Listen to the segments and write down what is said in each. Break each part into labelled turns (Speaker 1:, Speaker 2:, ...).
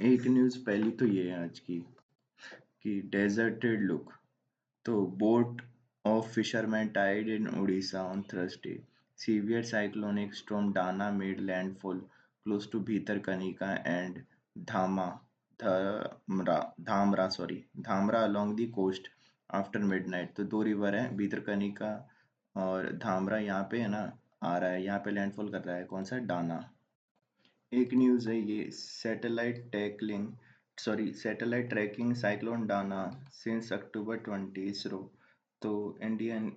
Speaker 1: एक न्यूज़ पहली तो ये है आज की कि डेजर्टेड लुक तो boat of fishermen died in Odisha on Thursday. Severe cyclonic storm Dana made landfall close to Bhitarkanika and Dhamra along the coast after midnight. तो दो रिवर है भीतरकनिका और धामरा यहाँ पे है ना आ रहा है यहाँ पे लैंडफॉल कर रहा है कौन सा डाना। एक न्यूज़ है ये satellite tracking cyclone Dana since October 20 ISRO तो Indian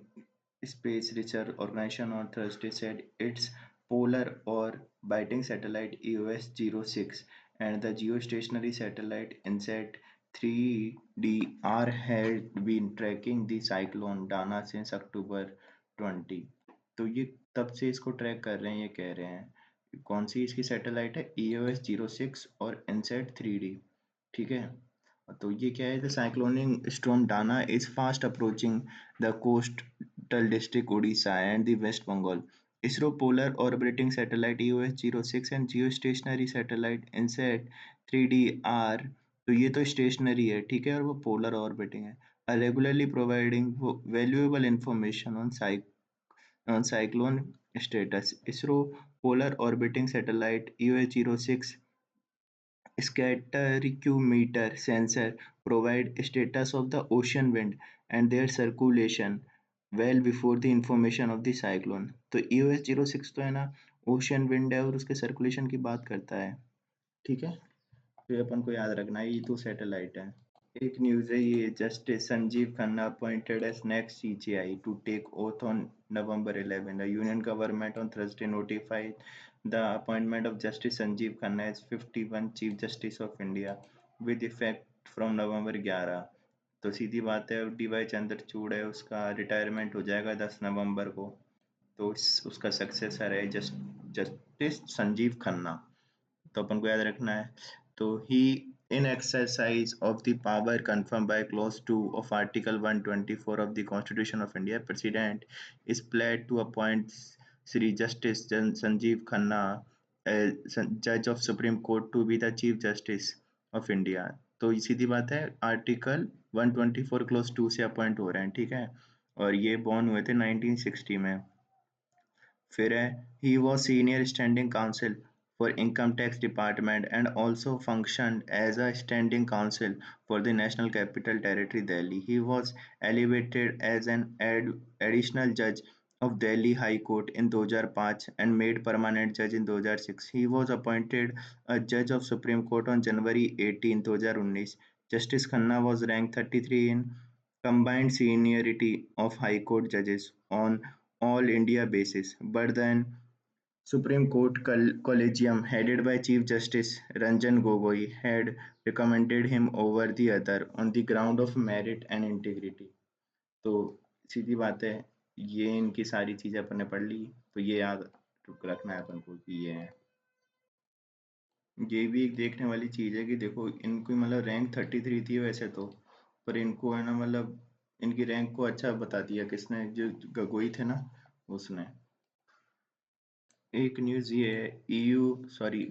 Speaker 1: space research organisation on Thursday said its polar orbiting satellite EOS-06 and the geostationary satellite INSAT 3DR had been tracking the cyclone Dana since October 20। तो ये तब से इसको track कर रहे हैं ये कह रहे हैं। कौन सी इसकी सैटेलाइट है EOS-06 और INSAT 3D। ठीक है, तो ये क्या है the cyclonic storm Dana is fast approaching the coastal district Odisha and the west Bengal. ISRO polar orbiting satellite EOS-06 and geostationary satellite INSAT 3D are, तो ये तो स्टेशनरी है ठीक है और वो पोलर ऑर्बिटिंग है, are regularly providing valuable information on cyclone status. ISRO Polar Orbiting Satellite EOS-06 scattericrometer sensor provide status of the ocean wind and their circulation well before the information of the cyclone। तो EOS-06 तो है ना ocean wind है और उसके circulation की बात करता है। ठीक है, तो ये अपन को याद रखना है, ये तो सैटेलाइट है। एक न्यूज़ है ये justice Sanjiv Khanna appointed as next CJI to take oath on November 11. The union government on Thursday notified the appointment of Justice Sanjeev Khanna as 51 Chief Justice of India with effect from November 11। तो सीधी बात है DY Chandrachud है उसका retirement हो जाएगा 10 नवंबर को, तो उसका सक्सेसर है जस्टिस संजीव खन्ना। तो अपन को याद रखना है। तो ही in exercise of the power confirmed by clause 2 of article 124 of the constitution of India, president is pleased to appoint Sri Justice Sanjeev Khanna as judge of Supreme Court to be the chief justice of India। तो ये सीधी बात है article 124 close 2 से appoint हो रहे हैं ठीक है, और ये बॉर्न हुए थे 1960 में। फिर है he was senior standing counsel for income tax department and also functioned as a standing counsel for the National Capital Territory Delhi। He was elevated as an additional judge of Delhi High Court in 2005 and made permanent judge in 2006। He was appointed a judge of Supreme Court on January 18, 2019। Justice Khanna was ranked 33 in combined seniority of High Court judges on all India basis, but then Supreme Court Collegium, headed by Chief Justice Ranjan Gogoi, had recommended him over the other on the ground of merit and integrity। तो सीधी बात है, ये इनकी सारी चीजें अपन ने पढ़ ली, तो ये याद रखना है अपन को कि ये है। ये भी एक देखने वाली चीज है कि देखो इनकी मतलब रैंक 33 थी वैसे तो, पर इनको है ना मतलब इनकी रैंक को अच्छा बता दिया किसने, जो गगोई थे ना उसने। एक न्यूज़ ये है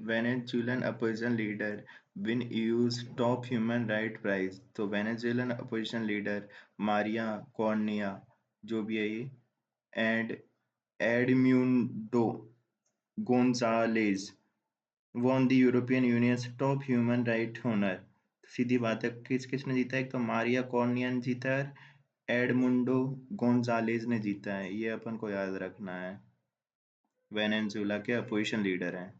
Speaker 1: Venezuelan opposition leader win EU's top human right prize. तो Venezuelan opposition leader Maria Corina जो भी है ये and Edmundo Gonzalez won the European Union's top human right honor। सीधी बात है किस किसने जीता है, एक तो मारिया कॉर्निया ने जीता है, एडमुंडो गोंजालेज ने जीता है, ये अपन को याद रखना है। वेनेजुएला के अपोजिशन लीडर हैं।